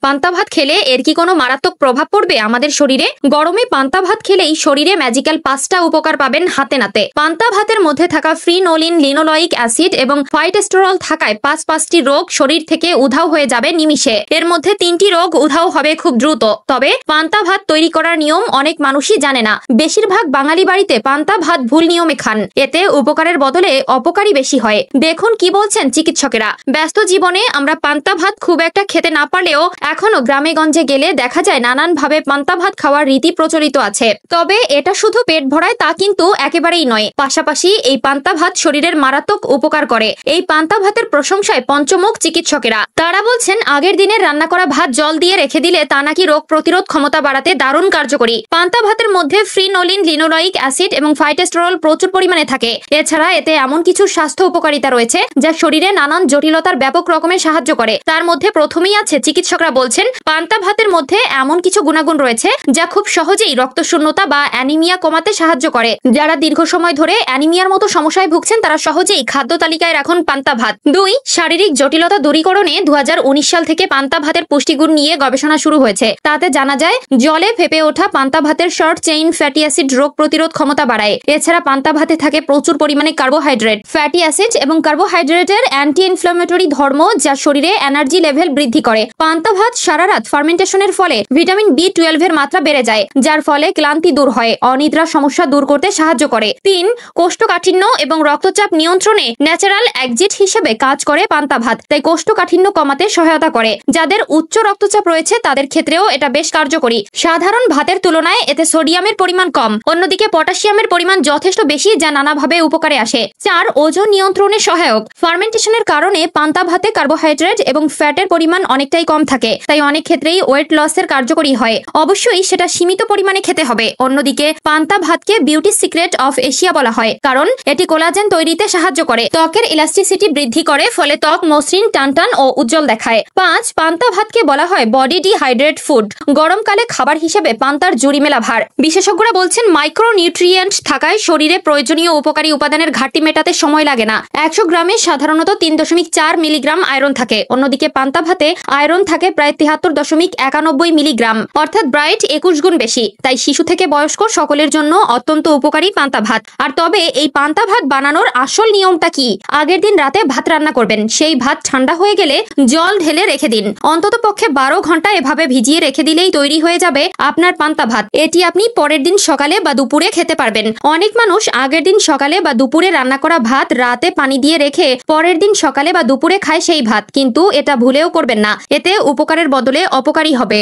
পান্তা ভাত খেলে এর কি কোনো মারাত্মক প্রভাব পড়বে আমাদের শরীরে? গরমে পান্তা ভাত খেলেই শরীরে ম্যাজিক্যাল 5টা উপকার পাবেন হাতে নাতে। পান্তা ভাতের মধ্যে থাকা ফ্রিনোলিন, লিনোলয়িক অ্যাসিড এবং ফাইটোস্টেরল থাকায় পাঁচটি রোগ শরীর থেকে উধাও হয়ে যাবে নিমিষে। এর মধ্যে 3টি রোগ উধাও হবে খুব দ্রুত। তবে পান্তা ভাত তৈরি করার নিয়ম অনেক মানুষই জানে না। বেশিরভাগ বাঙালি বাড়িতে পান্তা ভাত ভুল নিয়মে খান। এতে উপকারের বদলে অপকারই বেশি হয়। দেখুন কি বলছেন চিকিৎসকেরা। ব্যস্ত জীবনে আমরা পান্তা ভাত খুব একটা খেতে না পারলেও এখনো গ্রামে গঞ্জে গেলে দেখা যায় নানান ভাবে পান্তা ভাত খাওয়ার রীতি প্রচলিত আছে। তবে এটা শুধু পেট ভরায় তা কিন্তু একেবারেই নয়। পাশাপাশি এই পান্তা ভাত শরীরের মারাত্মক উপকার করে। এই পান্তা ভাতের প্রশংসায় পঞ্চমুখ চিকিৎসকেরা। তারা বলছেন আগের দিনের রান্না করা ভাত জল দিয়ে রেখে দিলে তা নাকি রোগ প্রতিরোধ ক্ষমতা বাড়াতে দারুণ কার্যকরী। পান্তা ভাতের মধ্যে ফ্রিনোলিন, লিনোলয়িক অ্যাসিড এবং ফাইটোস্টেরল প্রচুর পরিমাণে থাকে। এছাড়া এতে এমন কিছু স্বাস্থ্য উপকারিতা রয়েছে যা শরীরে নানান জটিলতার ব্যাপক রকমের সাহায্য করে। তার মধ্যে প্রথমেই আছে চিকিৎসকরা বলছেন পান্তা ভাতের মধ্যে এমন কিছু গুণাগুণ রয়েছে যা খুব সহজেই রক্তশূন্যতা বা অ্যানিমিয়া কমাতে সাহায্য করে। যারা দীর্ঘ সময় ধরে অ্যানিমিয়ার মতো সমস্যায় ভুগছেন তারা সহজেই খাদ্য তালিকায় রাখুন পান্তা ভাত। 2. শারীরিক জটিলতা দূরীকরণে 2019 সাল থেকে পান্তা ভাতের পুষ্টিগুণ নিয়ে গবেষণা শুরু হয়েছে। তাতে জানা যায় জলে ফেপে ওঠা পান্তা ভাতের শর্ট চেইন ফ্যাটি অ্যাসিড রোগ প্রতিরোধ ক্ষমতা বাড়ায়। এছাড়া পান্তা ভাতে থাকে প্রচুর পরিমাণে কার্বোহাইড্রেট, ফ্যাটি অ্যাসিড এবং কার্বোহাইড্রেটের অ্যান্টি ইনফ্ল্যামেটরি ধর্ম যা শরীরে এনার্জি লেভেল বৃদ্ধি করে। পান্তা ভাত সারা রাত ফার্মেন্টেশনের ফলে ভিটামিন B12 এর মাত্রা বেড়ে যায়, যার ফলে ক্লান্তি দূর হয়, অনিদ্রা সমস্যা দূর করতে সাহায্য করে। 3. কোষ্ঠকাঠিন্য এবং রক্তচাপ নিয়ন্ত্রণে ন্যাচারাল এক্সিট হিসেবে কাজ করে পান্তা ভাত, তাই কোষ্ঠকাঠিন্য কমাতে সহায়তা করে। যাদের উচ্চ রক্তচাপ রয়েছে তাদের ক্ষেত্রেও এটা বেশ কার্যকরী। সাধারণ ভাতের তুলনায় এতে সোডিয়ামের পরিমাণ কম, অন্যদিকে পটাশিয়ামের পরিমাণ যথেষ্ট বেশি, যা নানাভাবে উপকারে আসে। 4. ওজন নিয়ন্ত্রণে সহায়ক। ফার্মেন্টেশনের কারণে পান্তা ভাতে কার্বোহাইড্রেট এবং ফ্যাটের পরিমাণ অনেকটাই কম থাকে, তাই অনেক ক্ষেত্রেই ওয়েট লসের কার্যকরী হয়। অবশ্যই সেটা সীমিত পরিমাণে খেতে হবে। অন্যদিকে পান্তা ভাতকে বিউটি সিক্রেট অফ এশিয়া বলা হয়, কারণ এটি কোলাজেন তৈরিতে সাহায্য করে, ত্বকের ইলাস্টিসিটি বৃদ্ধি করে, ফলে ত্বক মসৃণ, টানটান ও উজ্জ্বল দেখায়। 5. পান্তা ভাতকে বলা হয় বডি ডিহাইড্রেট ফুড। গরমকালে খাবার হিসেবে পান্তার জুড়ি মেলা ভার। বিশেষজ্ঞরা বলছেন মাইক্রো নিউট্রিয়েন্ট থাকায় শরীরে প্রয়োজনীয় উপকারী উপাদানের ঘাটতি মেটাতে সময় লাগে না। 100 গ্রামে সাধারণত 3.4 মিলিগ্রাম আয়রন থাকে। অন্যদিকে পান্তা ভাতে আয়রন থাকে প্রায় 73.91 মিলিগ্রাম, অর্থাৎ ব্রাইট 21 গুণ বেশি। তাই শিশু থেকে বয়স্ক সকলের জন্য অত্যন্ত উপকারী পান্তা ভাত। আর তবে এই পান্তা ভাত বানানোর আসল নিয়মটা কি? আগের দিন রাতে ভাত রান্না করবেন, সেই ভাত ঠান্ডা হয়ে গেলে জল ঢেলে রেখে দিন। অন্তত পক্ষে 12 ঘন্টা এভাবে ভিজিয়ে রেখে দিলেই তৈরি হয়ে যাবে আপনার পান্তা ভাত। এটি আপনি পরের দিন সকালে বা দুপুরে খেতে পারবেন। অনেক মানুষ আগের দিন সকালে বা দুপুরে রান্না করা ভাত রাতে পানি দিয়ে রেখে পরের দিন সকালে বা দুপুরে খায় সেই ভাত, কিন্তু এটা ভুলেও করবেন না। এতে উপকারের বদলে অপকারী হবে।